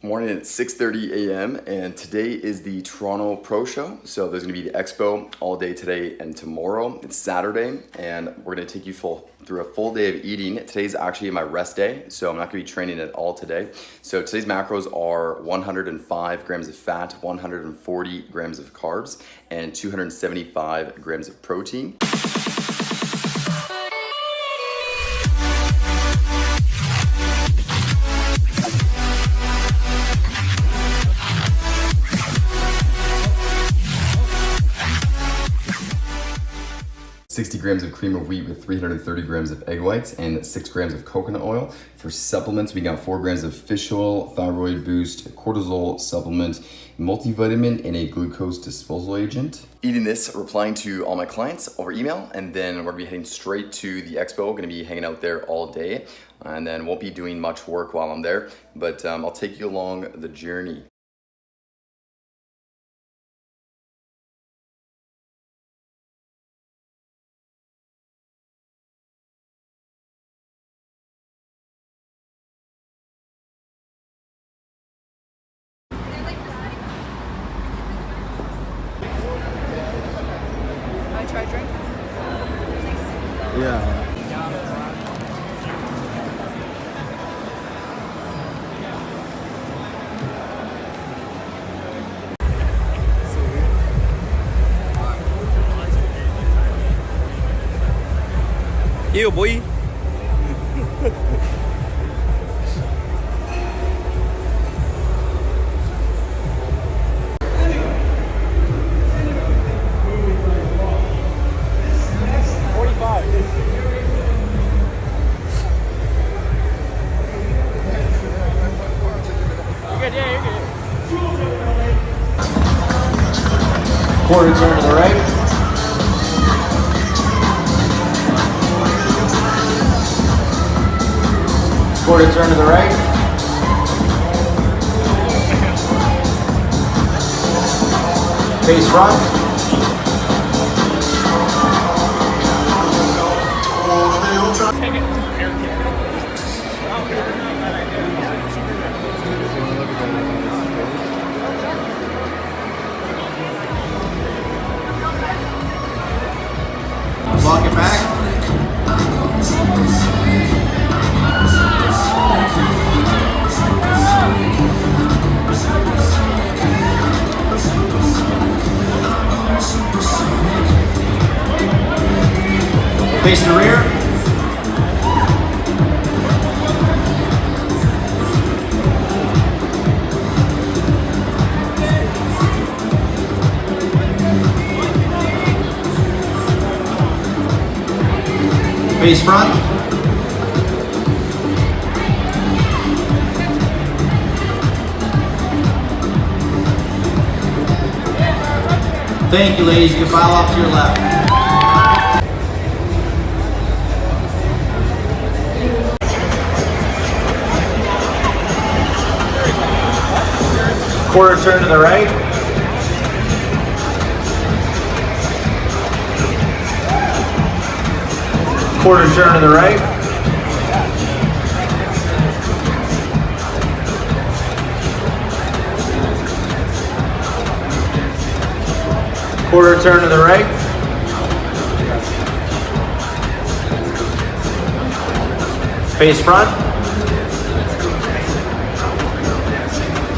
Morning at 6:30 a.m. and today is the Toronto Pro Show. So there's gonna be the expo all day today and tomorrow. It's Saturday and we're gonna take you through a full day of eating. Today's actually my rest day, so I'm not gonna be training at all today. So today's macros are 105 grams of fat, 140 grams of carbs, and 275 grams of protein. 60 grams of cream of wheat with 330 grams of egg whites and 6 grams of coconut oil. For supplements, we got 4 grams of fish oil, thyroid boost, cortisol supplement, multivitamin, and a glucose disposal agent. Eating this, replying to all my clients over email, and then we're gonna be heading straight to the expo. Gonna be hanging out there all day, and then won't be doing much work while I'm there, but I'll take you along the journey. Try drink? Yeah. Yêu boy. Quarter turn to the right. Quarter turn to the right. Face front. Walk it back. Face the rear. Face front. Thank you, ladies. You can file off to your left. Quarter turn to the right. Quarter turn to the right. Quarter turn to the right. Face front.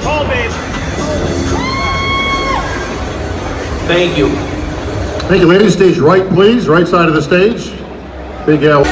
Call babe. Thank you. Thank you, ladies. Stage right, please. Right side of the stage. Big L.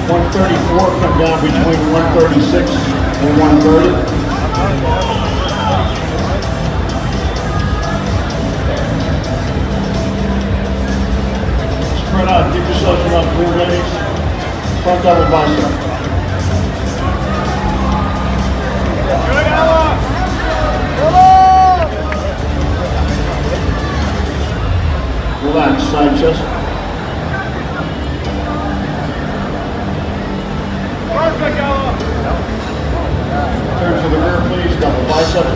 $134 come down between 136 and 130. double bicep. Relax, side chest. Perfect, Ella. Turn to the rear, please. Double bicep.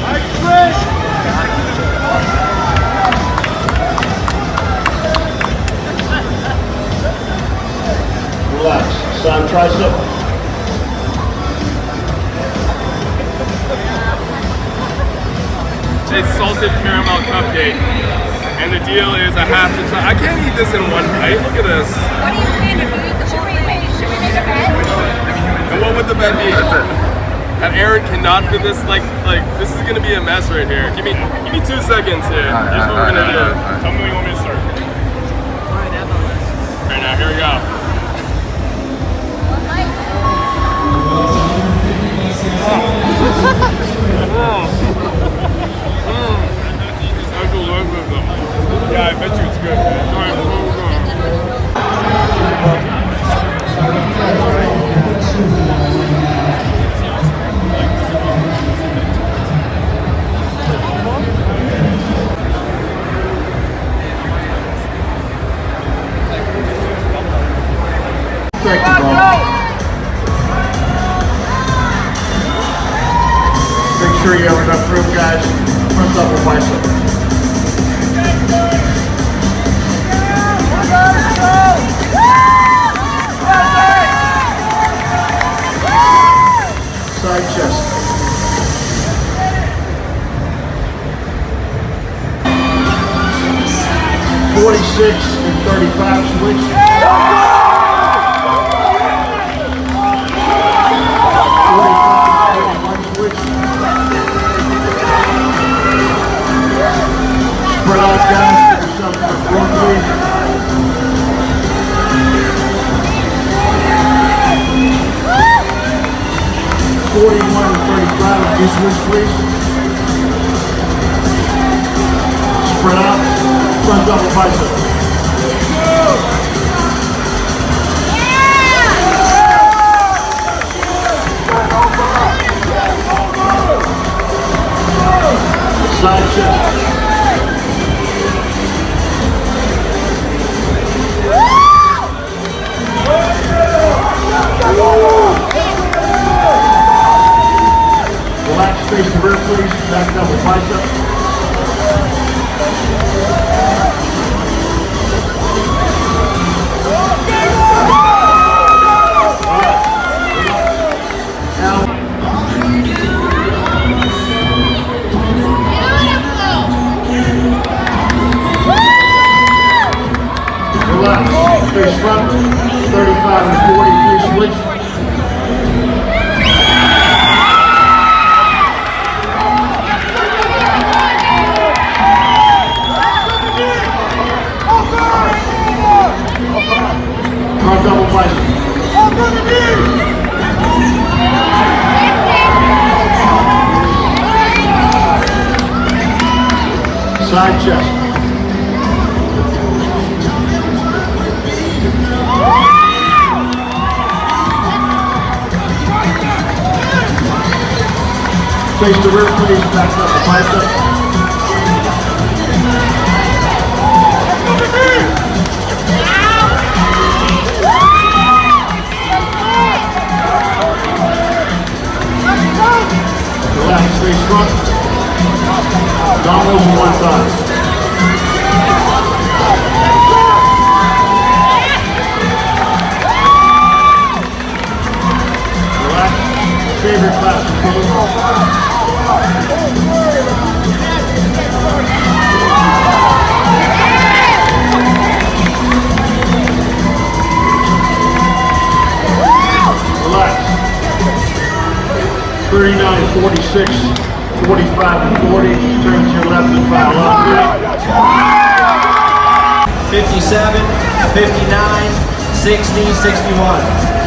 Nice twist. Relax, side tricep. It's salted caramel cupcake, and the deal is I have to try. I can't eat this in one bite. Look at this. What do you think if you eat the whole thing? Should we make a bet? And what would the bet be? And Aaron cannot fit this. Like this is gonna be a mess right here. Give me 2 seconds here. Here's what we're gonna do. Tell me when you want me to start. All right, now here we go. Yeah, I bet you it's good, man. All right, Thank you, bro. Make sure you have enough room, guys. Front double bicep. Side chest. .46 and 35 switch. 45 switch. Spread out, guys. Get yourself to the front, please. 41 and 35, do switch, please. Spread out, front double bicep. Side chest. Relax, face the rear, please. Back double bicep. Now, relax, face front. 35 and 40, please switch. Front double bicep. Side chest. Face the rear, please. Back up the bicep. Relax, face front. Dominoes on one side. Relax. Favorite class of Relax. 39, 46, 45, and 40. Turn to your left and file up. 57, 59, 60, 61.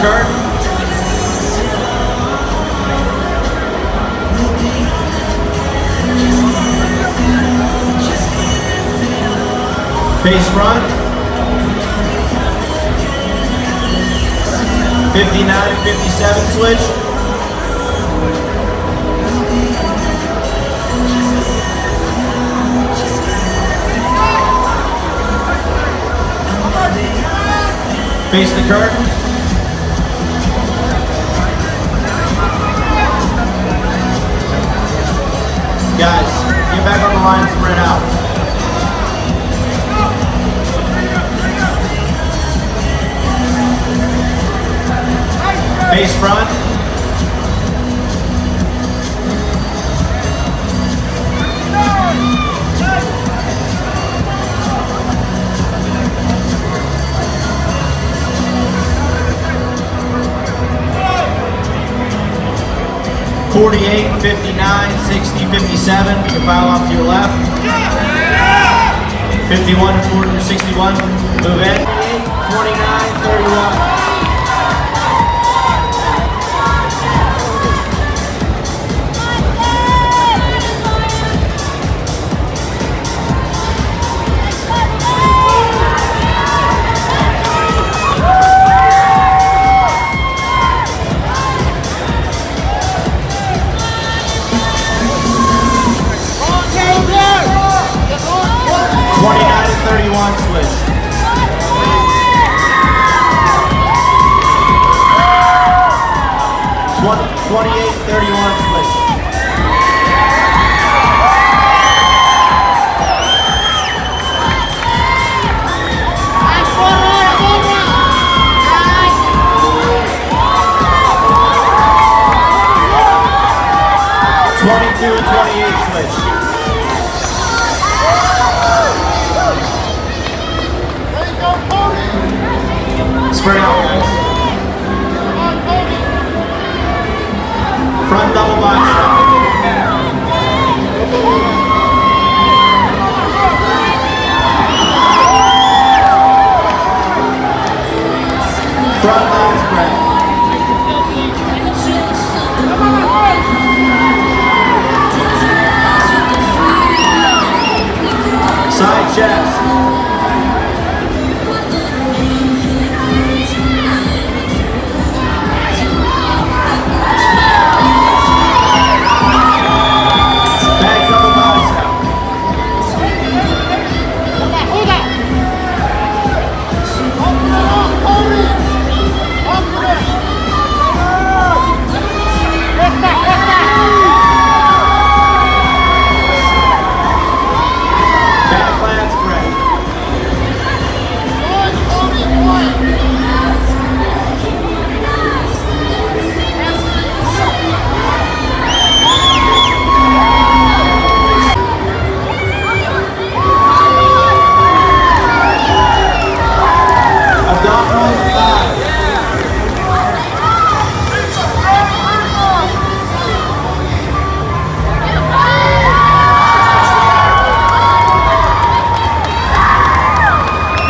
curtain. Face front. 59 and 57 switch. Face the curtain. Guys, get back on the line, spread out. Face front. "48, 59, 60, 57. You can file off to your left. 51 and 40, 61. Move in. 29, 31. Switch. 28, 31 switch. Spread out, guys. Front double bicep. Front leg spread. Side chest.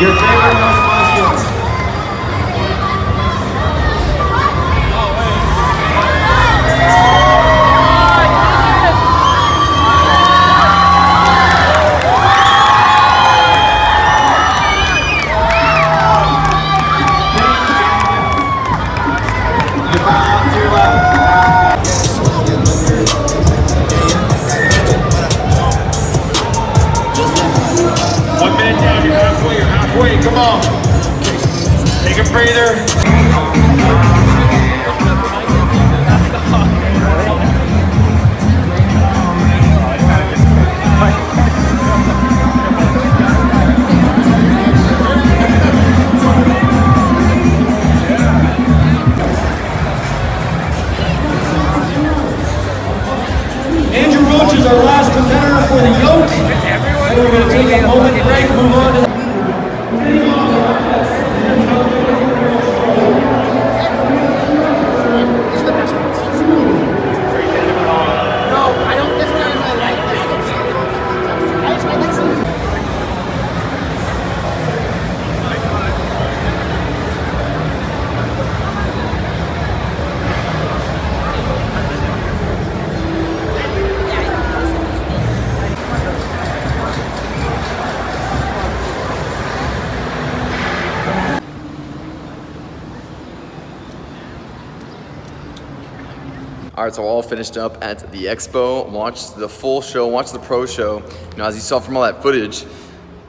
Your favorite most muscular. You file out to your left. 1 minute down, you're halfway, come on. Take a breather. Andrew Roach is our last competitor for the yoke. And we're going to take a moment break, move on to the All right, so we're all finished up at the expo, watched the full show, watched the pro show. You know, as you saw from all that footage,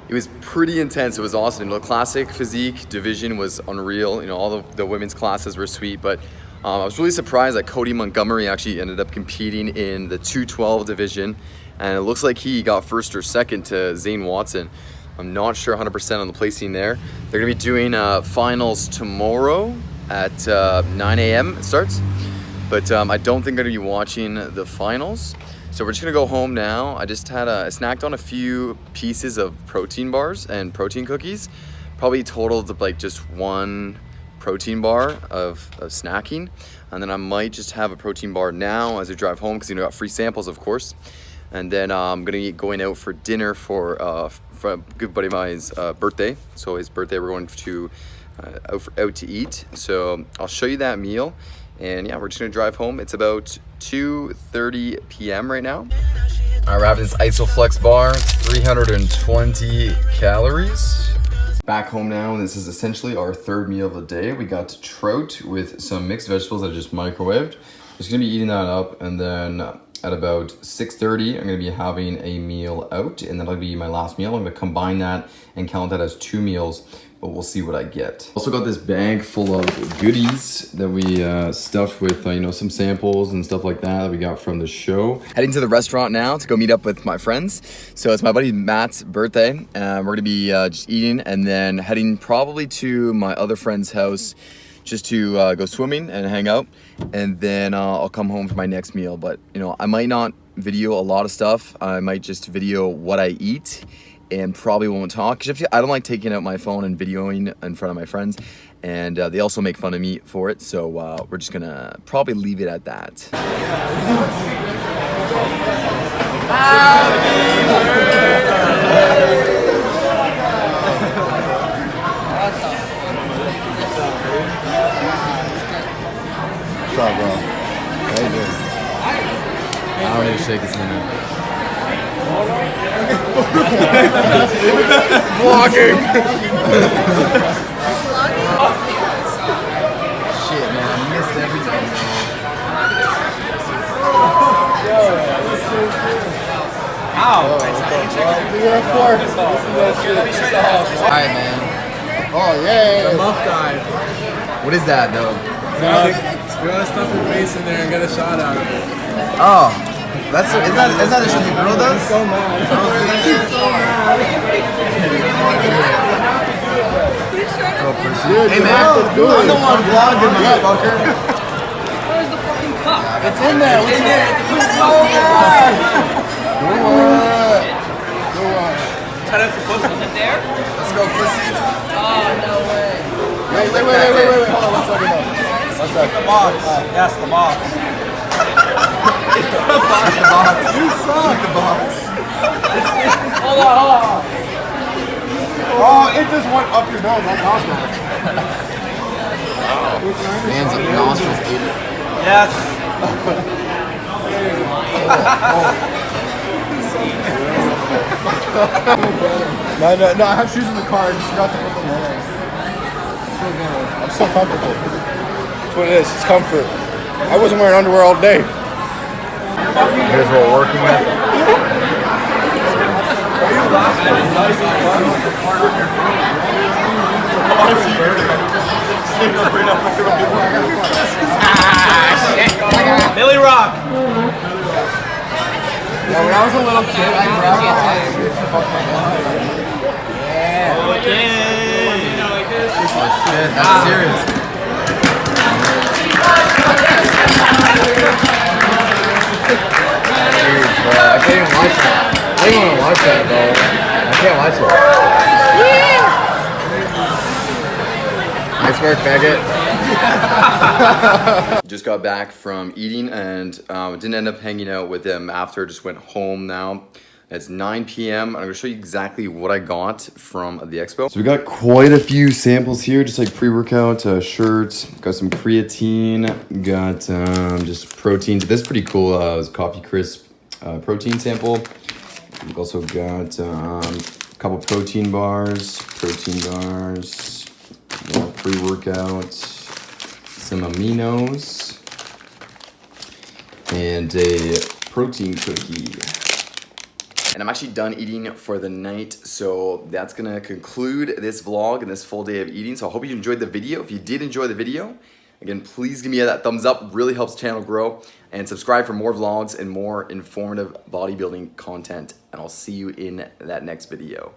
it was pretty intense. It was awesome. You know, the classic physique division was unreal. You know, all the women's classes were sweet, but I was really surprised that Cody Montgomery actually ended up competing in the 212 division, and it looks like he got first or second to Zane Watson. I'm not sure 100% on the placing there. They're gonna be doing finals tomorrow at 9 a.m. it starts. But I don't think I'm gonna be watching the finals. So we're just gonna go home now. I just had I snacked on a few pieces of protein bars and protein cookies. Probably totaled like just one protein bar of snacking. And then I might just have a protein bar now as I drive home because, you know, I got free samples, of course. And then I'm gonna be going out for dinner for a good buddy of mine's birthday. So his birthday, we're going to out to eat. So I'll show you that meal. And yeah, we're just gonna drive home. It's about 2:30 p.m. right now. All right, we're having this Isoflex bar. It's 320 calories. Back home now, and this is essentially our third meal of the day. We got trout with some mixed vegetables that I just microwaved. Just gonna be eating that up, and then at about 6:30, I'm gonna be having a meal out, and that'll be my last meal. I'm gonna combine that and count that as 2 meals. But we'll see what I get. Also got this bag full of goodies that we stuffed with, you know, some samples and stuff like that we got from the show. Heading to the restaurant now to go meet up with my friends. So it's my buddy Matt's birthday. We're gonna be just eating and then heading probably to my other friend's house just to go swimming and hang out. And then I'll come home for my next meal. But, you know, I might not video a lot of stuff. I might just video what I eat and probably won't talk. I don't like taking out my phone and videoing in front of my friends, and they also make fun of me for it, so we're just gonna probably leave it at that. What's up, bro? How you doing? I don't need to shake his hand. Vlogging! Shit, man, I missed everything. Alright, man. Oh, yeah. The muff guy. What is that, though? We want to stuff your face in there and get a shot out of it. Oh, is that the shit the girl does? So mad. Hey, man, I'm the one vlogging, motherfucker. Where's the fucking cup? It's in there. It's in there. It's so bad. Go on. 10 for pussy. Is it there? Let's go, pussy. Oh, no way. Wait. Hold on 1 second. The box. Yes, the box. The box. You suck. The box. Hold on. Oh, it just went up your nose. That's awesome. Man's nostrils ate it. Yes. No, I have shoes in the car. I just forgot to put them on. I'm so comfortable. That's what it is. It's comfort. I wasn't wearing underwear all day. Here's what we're working with. Billy Rock. Yeah, when I was a little kid, I grabbed Oh shit, that's serious. Dude, bro, I can't even watch that. I don't want to watch that, bro. I can't watch it. Nice work, faggot. Just got back from eating and didn't end up hanging out with them after. Just went home now. It's 9 p.m. I'm gonna show you exactly what I got from the expo. So we got quite a few samples here, just like pre-workout shirts. Got some creatine. Got just protein. This is pretty cool. It was Coffee Crisp protein sample. We've also got a couple protein bars, more pre-workout, some aminos. and a protein cookie. And I'm actually done eating for the night, so that's gonna conclude this vlog and this full day of eating. So I hope you enjoyed the video. If you did enjoy the video, again, please give me that thumbs up, really helps the channel grow, and subscribe for more vlogs and more informative bodybuilding content. And I'll see you in that next video.